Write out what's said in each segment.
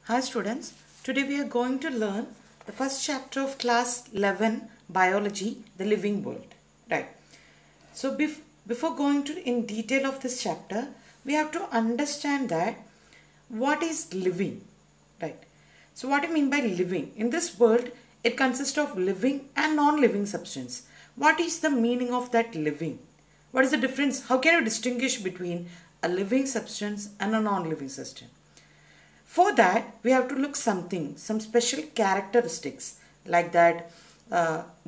Hi students, today we are going to learn the first chapter of class 11 biology, the living world. Right. So before going to in detail of this chapter, we have to understand that what is living. Right. So what do you mean by living? In this world, it consists of living and non-living substance. What is the meaning of that living? What is the difference? How can you distinguish between a living substance and a non-living substance? For that, we have to look some special characteristics like that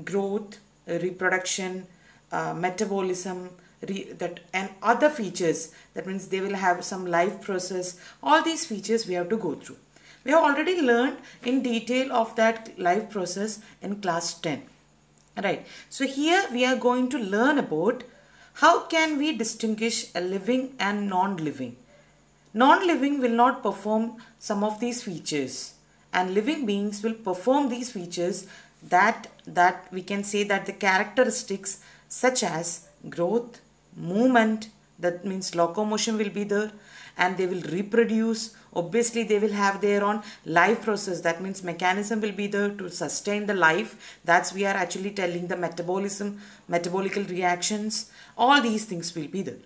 growth, reproduction, metabolism, and other features. That means they will have some life process. All these features we have to go through. We have already learned in detail of that life process in class 10. Right. So here we are going to learn about how can we distinguish a living and non-living. Non-living will not perform some of these features and living beings will perform these features that we can say that the characteristics such as growth, movement, that means locomotion will be there, and they will reproduce. Obviously they will have their own life process, that means mechanism will be there to sustain the life. That's we are actually telling the metabolism, metabolical reactions, all these things will be there.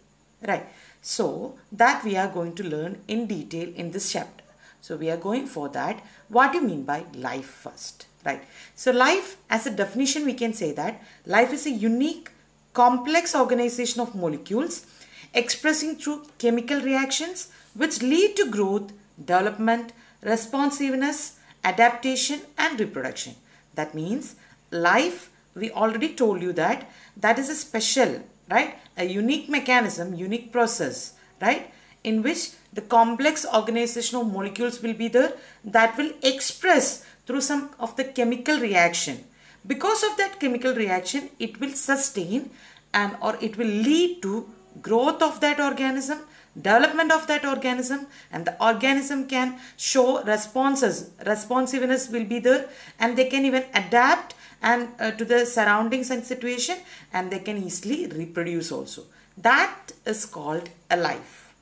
Right. So that we are going to learn in detail in this chapter. So we are going for that. What do you mean by life first? Right. So life, as a definition, we can say that life is a unique complex organization of molecules expressing through chemical reactions which lead to growth, development, responsiveness, adaptation and reproduction. That means life, we already told you that is a special, right, a unique mechanism, unique process, right, in which the complex organization of molecules will be there that will express through some of the chemical reaction. Because of that chemical reaction, it will sustain and or it will lead to growth of that organism, development of that organism, and the organism can show responsiveness will be there, and they can even adapt and to the surroundings and situation, and they can easily reproduce also. That is called a life.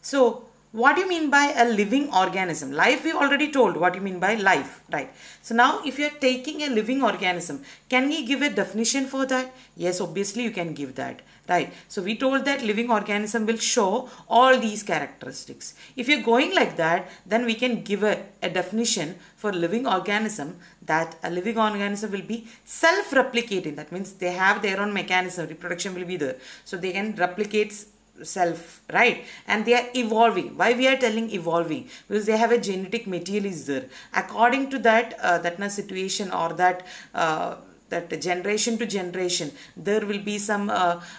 So what do you mean by a living organism? Life we already told what you mean by life, right? So now if you are taking a living organism, can we give a definition for that? Yes, obviously you can give that, right? So we told that living organism will show all these characteristics. If you're going like that, then we can give a definition for living organism, that a living organism will be self-replicating. That means they have their own mechanism, reproduction will be there. So they can replicate self, right, and they are evolving. Why we are telling evolving? Because they have a genetic material is there. According to that situation or that generation to generation, there will be some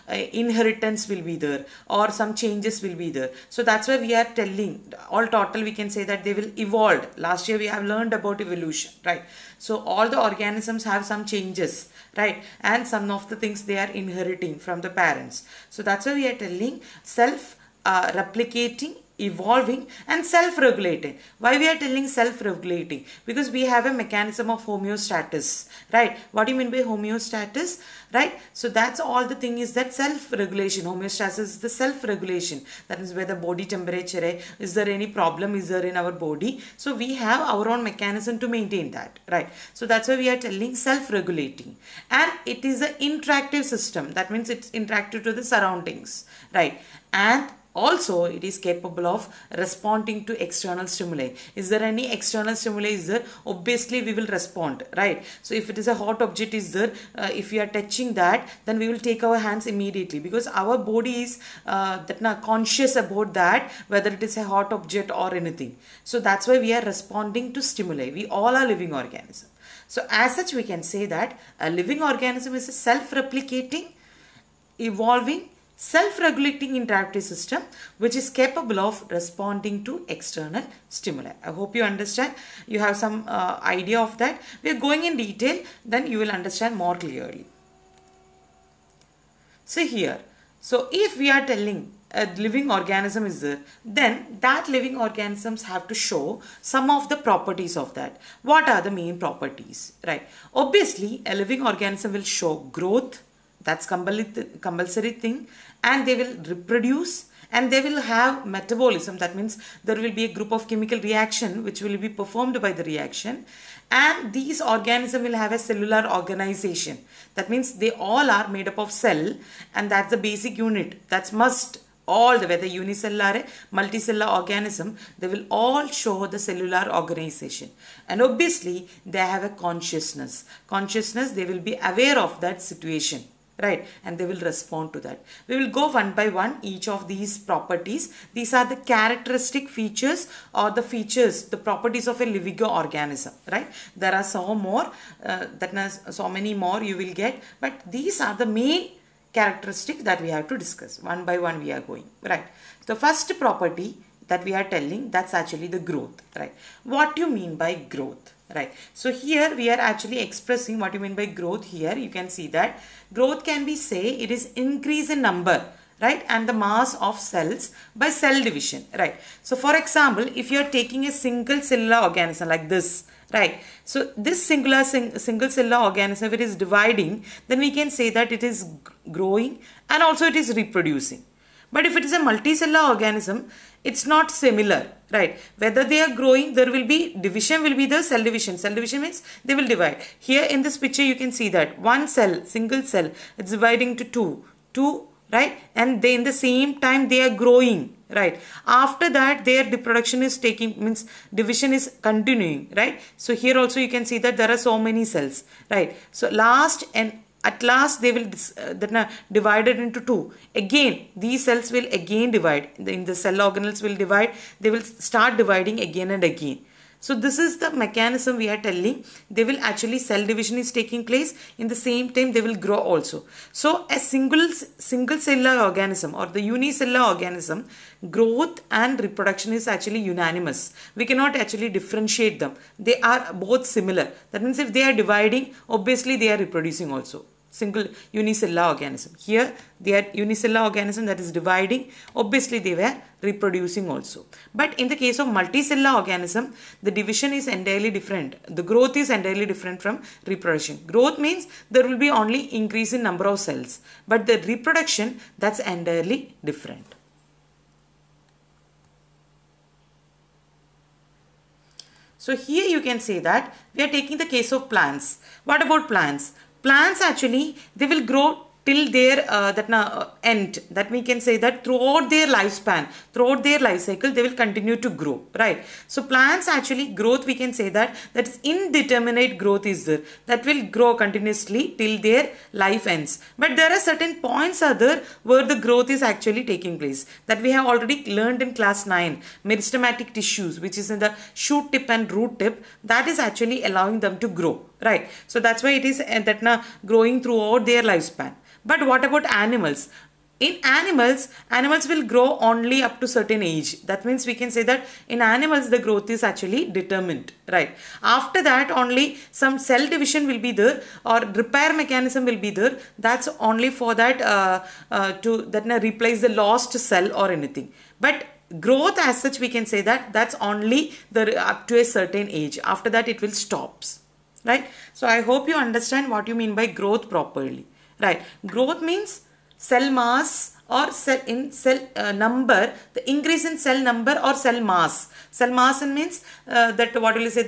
inheritance will be there or some changes will be there. So that's why we are telling all total we can say that they will evolve. Last year we have learned about evolution, right? So all the organisms have some changes, right, and some of the things they are inheriting from the parents. So that's why we are telling self replicating, evolving and self-regulating. Why we are telling self-regulating? Because we have a mechanism of homeostasis, right? What do you mean by homeostasis, right? So that's all the thing is that self-regulation. Homeostasis is the self-regulation. That is where the body temperature, is there any problem is there in our body? So we have our own mechanism to maintain that, right? So that's why we are telling self-regulating, and it is an interactive system. That means it's interactive to the surroundings, right? And also, it is capable of responding to external stimuli. Is there any external stimuli is there? Obviously, we will respond, right? So, if it is a hot object is there, if we are touching that, then we will take our hands immediately because our body is conscious about that, whether it is a hot object or anything. So, that's why we are responding to stimuli. We all are living organisms. So, as such, we can say that a living organism is a self-replicating, evolving, self-regulating interactive system which is capable of responding to external stimuli. I hope you understand. You have some idea of that. We are going in detail, then you will understand more clearly. So here, so if we are telling a living organism is there, then that living organisms have to show some of the properties of that. What are the main properties, right? Obviously, a living organism will show growth, that's compulsory thing, and they will reproduce and they will have metabolism. That means there will be a group of chemical reaction which will be performed by the reaction, and these organisms will have a cellular organization. That means they all are made up of cell, and that's the basic unit. That's must. All the whether unicellular, multicellular organism, they will all show the cellular organization, and obviously they have a consciousness. They will be aware of that situation, right, and they will respond to that. We will go one by one each of these properties. These are the characteristic features or the features, the properties of a living organism, right. There are so more, so many more you will get, but these are the main characteristics that we have to discuss. One by one we are going, right. The first property that we are telling, that's actually the growth, right. What do you mean by growth, right? So here we are actually expressing what you mean by growth. Here you can see that growth can be, say, it is increase in number, right, and the mass of cells by cell division, right. So for example, if you are taking a single cellular organism like this, right, so this single cellular organism, if it is dividing, then we can say that it is growing and also it is reproducing. But if it is a multicellular organism, it's not similar, right. Whether they are growing, there will be division, will be the cell division. Cell division means they will divide. Here in this picture you can see that one cell, single cell, it's dividing to two, right, and they in the same time they are growing, right. After that their reproduction is taking, means division is continuing, right. So here also you can see that there are so many cells, right. So at last they will divided into two. Again these cells will again divide, in the cell organelles will divide, they will start dividing again and again. So this is the mechanism we are telling. They will actually, cell division is taking place, in the same time they will grow also. So a single cellular organism or the unicellular organism, growth and reproduction is actually unanimous. We cannot actually differentiate them. They are both similar. That means if they are dividing, obviously they are reproducing also. Single unicellular organism. Here they are unicellular organism that is dividing, obviously they were reproducing also. But in the case of multicellular organism, the division is entirely different. The growth is entirely different from reproduction. Growth means there will be only increase in number of cells, but the reproduction, that's entirely different. So here you can say that we are taking the case of plants. What about plants? Plants actually, they will grow till their end. That we can say that throughout their lifespan, throughout their life cycle, they will continue to grow, right. So plants actually, growth we can say that is indeterminate growth is there, that will grow continuously till their life ends. But there are certain points other where the growth is actually taking place, that we have already learned in class 9, meristematic tissues, which is in the shoot tip and root tip, that is actually allowing them to grow, right. So that's why it is growing throughout their lifespan. But what about animals? In animals will grow only up to certain age. That means we can say that in animals the growth is actually determined, right. After that only some cell division will be there or repair mechanism will be there. That's only for that to replace the lost cell or anything. But growth as such, we can say that that's only up to a certain age. After that it will stops, right. So I hope you understand what you mean by growth properly. Right, growth means cell mass or cell number, the increase in cell number or cell mass. Cell mass means that what will you say,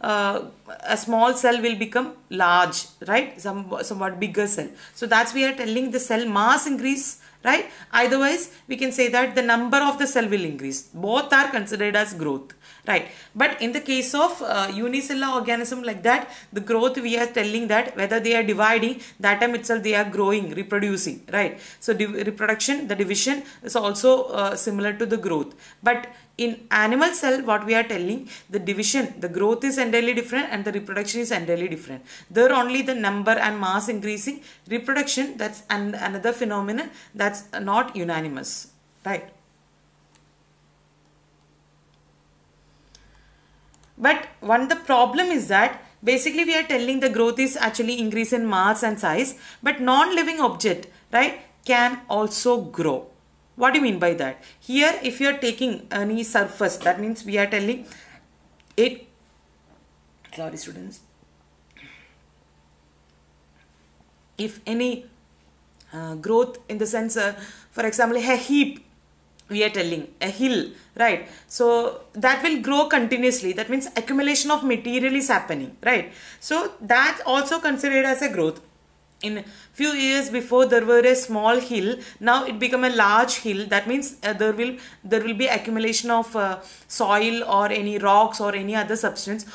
a small cell will become large, right, somewhat bigger cell. So that's we are telling the cell mass increase, right. Otherwise we can say that the number of the cell will increase. Both are considered as growth, right. But in the case of unicellular organism like that, the growth we are telling that whether they are dividing, that time itself they are growing, reproducing, right. So reproduction, the division is also similar to the growth. But in animal cell, what we are telling, the division, the growth is entirely different and the reproduction is entirely different. There only the number and mass increasing. Reproduction, that's another phenomenon, that's not unanimous, right. But the problem is that basically we are telling the growth is actually increase in mass and size, but non-living object, right, can also grow. What do you mean by that? Here if you are taking any surface, that means we are telling it, sorry students, if any growth in the sense, for example, a heap, we are telling a hill, right? So that will grow continuously. That means accumulation of material is happening, right? So that's also considered as a growth. In few years before there were a small hill, now it become a large hill. That means there will be accumulation of soil or any rocks or any other substance.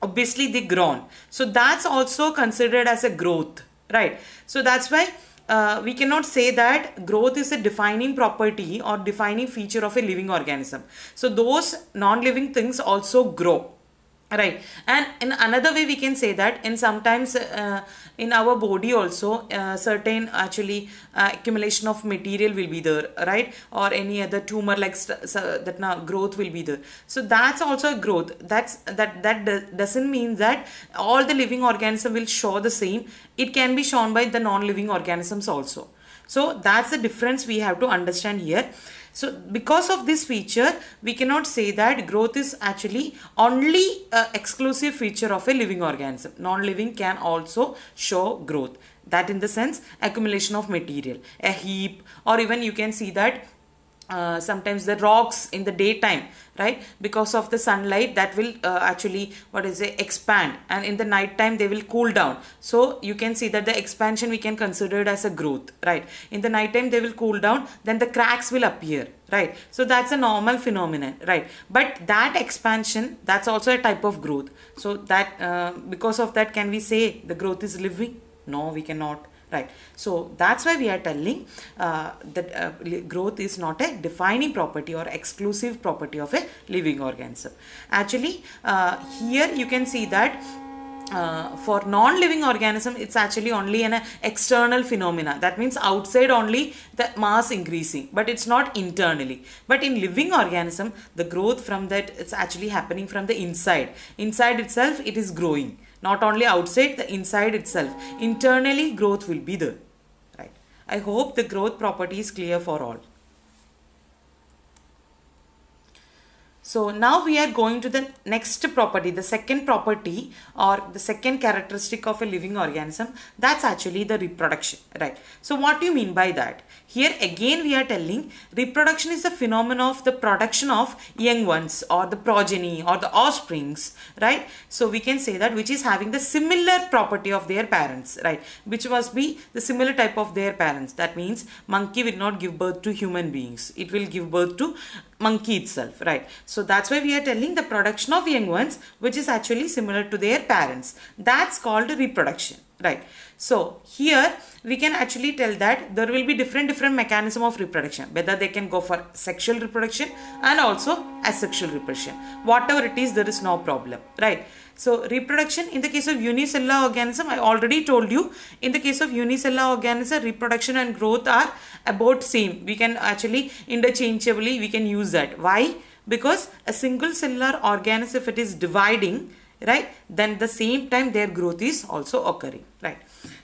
Obviously they grown, so that's also considered as a growth, right? So that's why we cannot say that growth is a defining property or defining feature of a living organism. So those non-living things also grow, right? And in another way we can say that in sometimes in our body also certain actually accumulation of material will be there, right? Or any other tumor like that now growth will be there. So that's also a growth. Doesn't mean that all the living organism will show the same. It can be shown by the non-living organisms also. So that's the difference we have to understand here. So because of this feature, we cannot say that growth is actually only an exclusive feature of a living organism. Non-living can also show growth. That in the sense accumulation of material, a heap, or even you can see that sometimes the rocks in the daytime, right, because of the sunlight that will actually expand, and in the night time they will cool down. So you can see that the expansion we can consider it as a growth, right? In the night time they will cool down, then the cracks will appear, right? So that's a normal phenomenon, right? But that expansion, that's also a type of growth. So that because of that, can we say the growth is living? No, we cannot. Right. So that's why we are telling that growth is not a defining property or exclusive property of a living organism. Actually, here you can see that for non-living organism, it's actually only an external phenomena. That means outside only the mass increasing, but it's not internally. But in living organism, the growth from that, it's actually happening from the inside. Inside itself, it is growing. Not only outside, the inside itself. Internally, growth will be there. Right. I hope the growth property is clear for all. So now we are going to the next property, the second property or the second characteristic of a living organism. That's actually the reproduction, right? So what do you mean by that? Here again we are telling reproduction is the phenomenon of the production of young ones or the progeny or the offsprings, right? So we can say that which is having the similar property of their parents, right? Which must be the similar type of their parents. That means monkey will not give birth to human beings. It will give birth to monkey itself, right? So that's why we are telling the production of young ones which is actually similar to their parents. That's called reproduction, right? So here we can actually tell that there will be different mechanism of reproduction, whether they can go for sexual reproduction and also asexual reproduction. Whatever it is, there is no problem, right? So reproduction in the case of unicellular organism, I already told you, in the case of unicellular organism, reproduction and growth are about same. We can actually interchangeably we can use that. Why? Because a single cellular organism, if it is dividing, right, then the same time their growth is also occurring, right?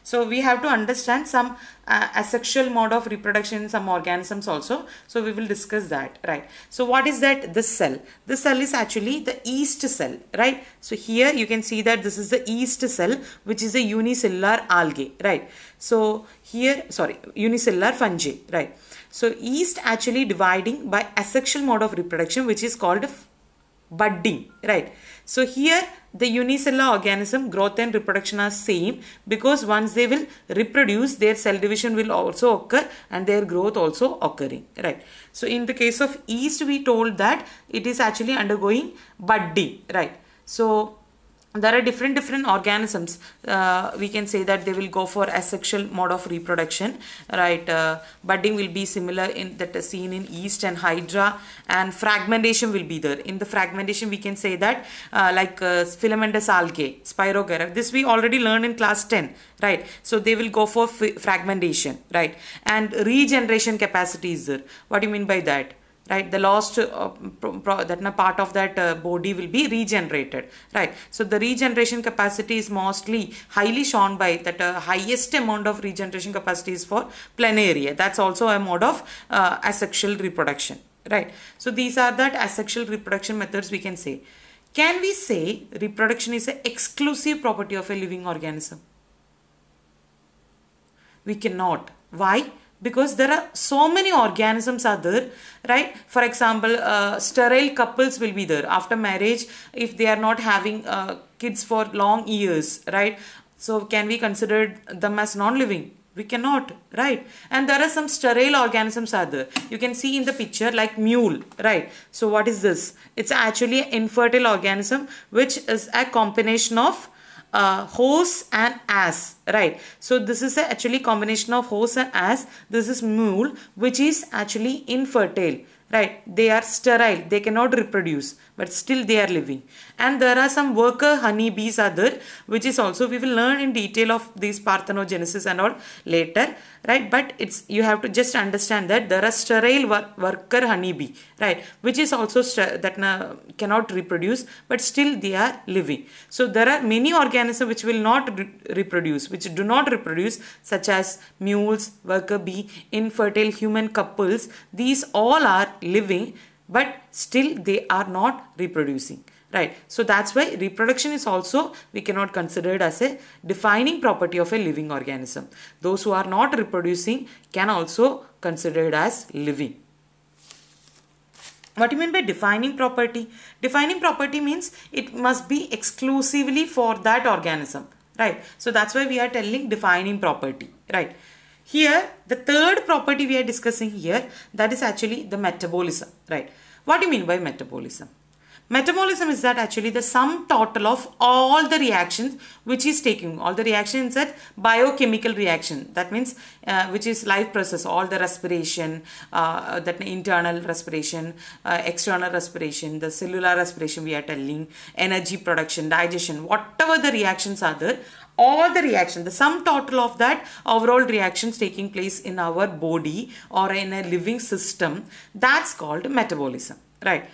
So we have to understand some asexual mode of reproduction in some organisms also. So we will discuss that, right? So what is that? This cell. This cell is actually the yeast cell, right? So here you can see that this is the yeast cell, which is a unicellular algae, right? So here, sorry, unicellular fungi, right? So yeast actually dividing by asexual mode of reproduction, which is called budding, right? So here the unicellular organism growth and reproduction are same, because once they will reproduce, their cell division will also occur and their growth also occurring, right? So in the case of yeast, we told that it is actually undergoing budding, right? So there are different organisms. We can say that they will go for asexual mode of reproduction, right? Budding will be similar in that seen in yeast and hydra, and fragmentation will be there. In the fragmentation, we can say that like filamentous algae, Spirogyra. This we already learned in class 10, right? So they will go for fragmentation, right? And regeneration capacity is there. What do you mean by that? Right, the lost that part of that body will be regenerated, right? So the regeneration capacity is mostly highly shown by that highest amount of regeneration capacity is for planaria. That's also a mode of asexual reproduction, right? So these are that asexual reproduction methods we can say. Can we say reproduction is an exclusive property of a living organism? We cannot. Why? because there are so many organisms are there, right? For example, sterile couples will be there after marriage if they are not having kids for long years, right? So can we consider them as non-living? We cannot, right? And there are some sterile organisms are there. You can see in the picture like mule, right? So what is this? It's actually an infertile organism which is a combination of horse and ass, right? So this is actually combination of horse and ass. This is mule, which is actually infertile, right? They are sterile, they cannot reproduce, but still they are living. And there are some worker honeybees are there, which is also, we will learn in detail of these parthenogenesis and all later, right? But it's, you have to just understand that there are sterile worker honeybee, right? Which is also that cannot reproduce, but still they are living. So there are many organisms which will not reproduce, which do not reproduce, such as mules, worker bee, infertile human couples. These all are living, but still they are not reproducing, right? So that's why reproduction is also, we cannot consider it as a defining property of a living organism. Those who are not reproducing can also consider it as living. What do you mean by defining property? Defining property means it must be exclusively for that organism, right? So that's why we are telling defining property, right? Here, the third property we are discussing here, that is actually the metabolism, right? What do you mean by metabolism? Metabolism is that actually the sum total of all the reactions which is taking, all the reactions at biochemical reaction. That means which is life process, all the respiration, that internal respiration, external respiration, the cellular respiration we are telling, energy production, digestion, whatever the reactions are there, all the reaction, the sum total of that overall reactions taking place in our body or in a living system, that's called metabolism, right?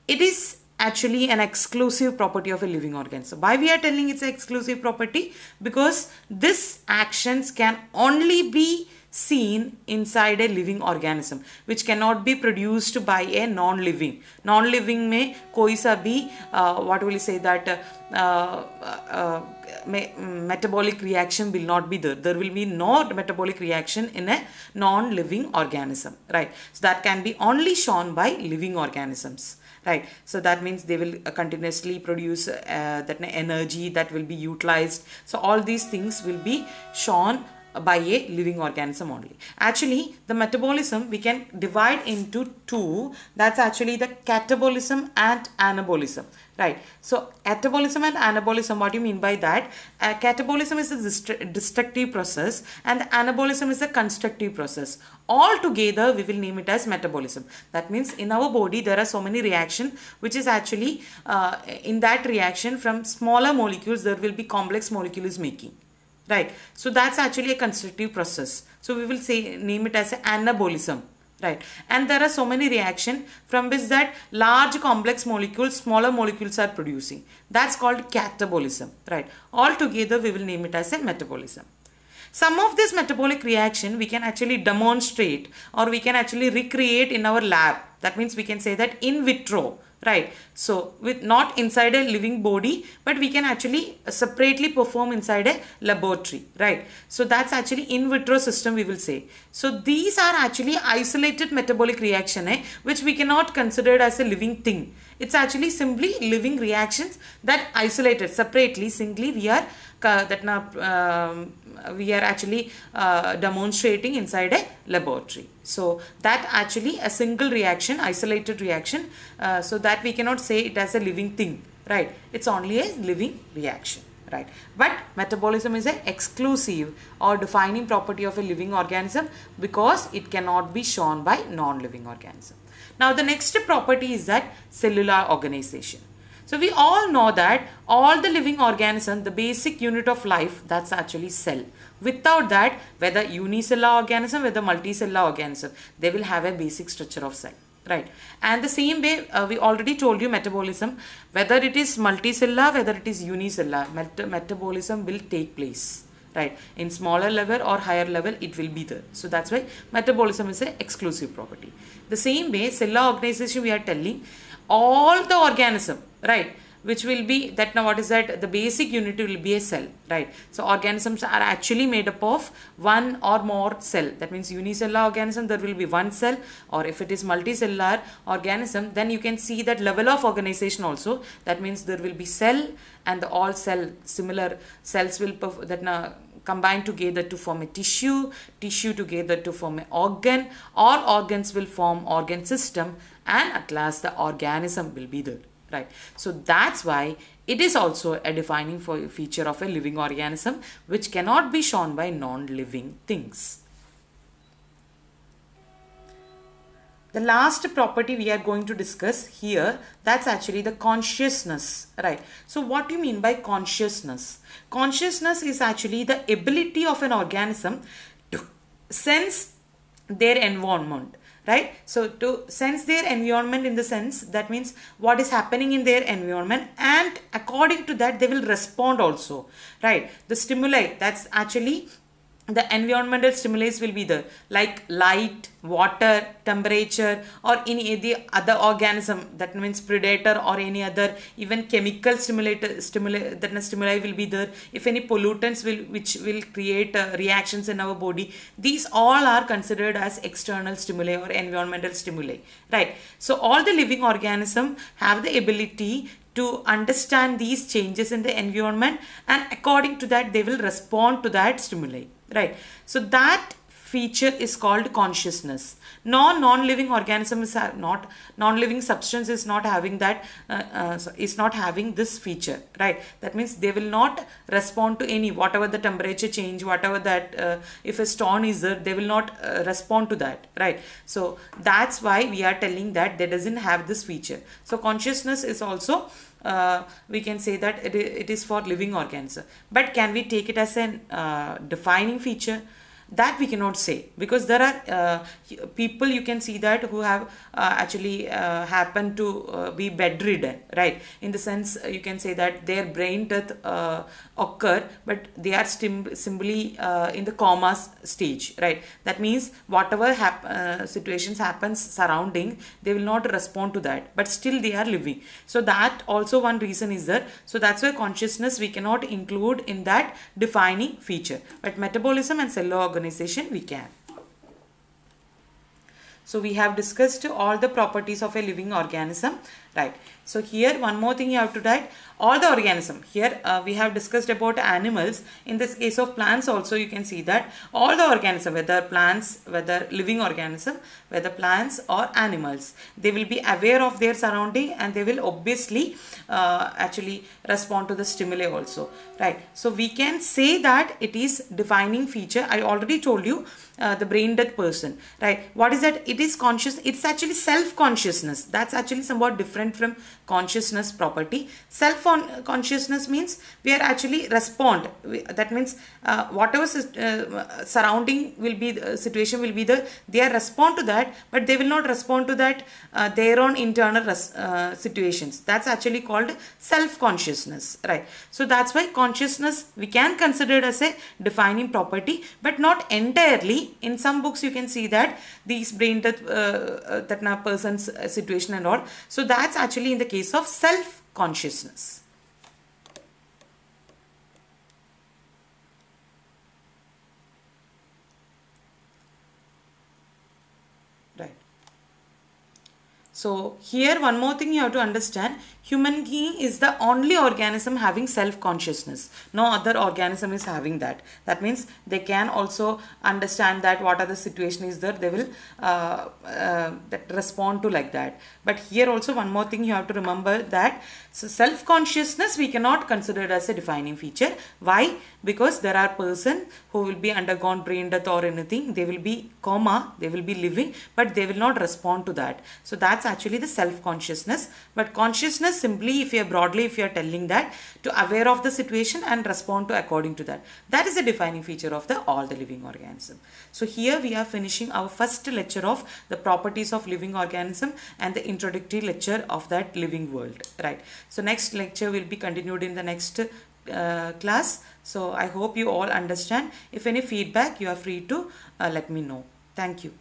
It is actually an exclusive property of a living organism. Why we are telling it's an exclusive property? Because these actions can only be seen inside a living organism, which cannot be produced by a non-living. Non-living में कोई सा भी what will you say that metabolic reaction will not be there. There will be no metabolic reaction in a non-living organism, right? So that can be only shown by living organisms, right? So that means they will continuously produce that energy that will be utilized. So all these things will be shown by a living organism only. Actually, the metabolism we can divide into two. That's actually the catabolism and anabolism, right? So catabolism and anabolism, what do you mean by that? Catabolism is a destructive process and anabolism is a constructive process. All together we will name it as metabolism. That means in our body there are so many reactions which is actually in that reaction from smaller molecules there will be complex molecules making. Right, so that's actually a constructive process. So we will say name it as an anabolism, right? And there are so many reactions from which that large complex molecules, smaller molecules are producing. That's called catabolism, right? All together we will name it as a metabolism. Some of this metabolic reaction we can actually demonstrate or we can actually recreate in our lab. That means we can say that in vitro. Right, so with not inside a living body, but we can actually separately perform inside a laboratory, right? So that's actually in vitro system we will say. So these are actually isolated metabolic reaction which we cannot consider as a living thing. It's actually simply living reactions that isolated separately, singly we are actually demonstrating inside a laboratory. So that actually a single reaction, isolated reaction, so that we cannot say it as a living thing, right? It's only a living reaction, right? But metabolism is an exclusive or defining property of a living organism because it cannot be shown by non-living organism. Now the next property is that cellular organization. So we all know that all the living organisms, the basic unit of life, that's actually cell. Without that, whether unicellular organism, whether multicellular organism, they will have a basic structure of cell, right? And the same way, we already told you metabolism, whether it is multicellular, whether it is unicellular, metabolism will take place, right? In smaller level or higher level, it will be there. So that's why metabolism is an exclusive property. The same way, cellular organization we are telling, all the organism, right? which will be that. Now what is that? The basic unit will be a cell, right? So organisms are actually made up of one or more cell. That means unicellular organism, there will be one cell, or if it is multicellular organism, then you can see that level of organization also. That means there will be cell, and the all cell similar cells will combine together to form a tissue together to form an organ, all organs will form organ system, and at last the organism will be there, right? So that's why it is also a defining feature of a living organism, which cannot be shown by non-living things. The last property we are going to discuss here, that's actually the consciousness, right? So what do you mean by consciousness? Consciousness is actually the ability of an organism to sense their environment, right? So to sense their environment, in the sense that means what is happening in their environment, and according to that they will respond also, right? The stimuli, that's actually the environmental stimuli will be there, like light, water, temperature, or any other organism, that means predator or any other, even chemical stimuli will be there. If any pollutants which will create reactions in our body, these all are considered as external stimuli or environmental stimuli, right? So all the living organisms have the ability to understand these changes in the environment, and according to that they will respond to that stimuli, right? So that feature is called consciousness. Non-living organism is not, non-living substance is not having that, is not having this feature, right? That means they will not respond to any, whatever the temperature change, whatever that, if a storm is there, they will not respond to that, right? So that's why we are telling that they doesn't have this feature. So consciousness is also, we can say that it is for living organism. But can we take it as a defining feature? That we cannot say, because there are people, you can see that, who have actually happen to be bedridden, right? In the sense, you can say that their brain death occur, but they are simply in the coma stage, right? That means whatever situations happens surrounding, they will not respond to that, but still they are living. So that also one reason is there. So that's why consciousness we cannot include in that defining feature, but metabolism and cellular organization we can. So we have discussed all the properties of a living organism, right? So here one more thing you have to write, all the organism. Here we have discussed about animals. In this case of plants also, you can see that all the organism, whether plants, whether living organism, whether plants or animals, they will be aware of their surrounding, and they will obviously actually respond to the stimuli also, right? So we can say that it is defining feature. I already told you the brain dead person, right? What is that? It is conscious. It's actually self-consciousness. That's actually somewhat different from consciousness property. Self-consciousness means we are actually respond. That means whatever surrounding will be, situation will be there, they are respond to that, but they will not respond to that their own internal situations. That's actually called self-consciousness, right? So that's why consciousness we can consider it as a defining property, but not entirely. In some books you can see that these brain death that person's situation and all. So that's actually in the case of self-consciousness. Right. So here one more thing you have to understand, human being is the only organism having self-consciousness. No other organism is having that. That means they can also understand that what are the situation is there, they will respond to like that. But here also one more thing you have to remember, that so self-consciousness we cannot consider as a defining feature. Why? Because there are person who will be undergone brain death or anything, they will be coma, they will be living, but they will not respond to that. So that's actually the self-consciousness. But consciousness simply, if you are broadly, if you are telling that, to aware of the situation and respond to according to that. That is a defining feature of all the living organism. So here we are finishing our first lecture of the properties of living organism and the introductory lecture of that living world, right? So next lecture will be continued in the next class. So I hope you all understand. If any feedback, you are free to let me know. Thank you.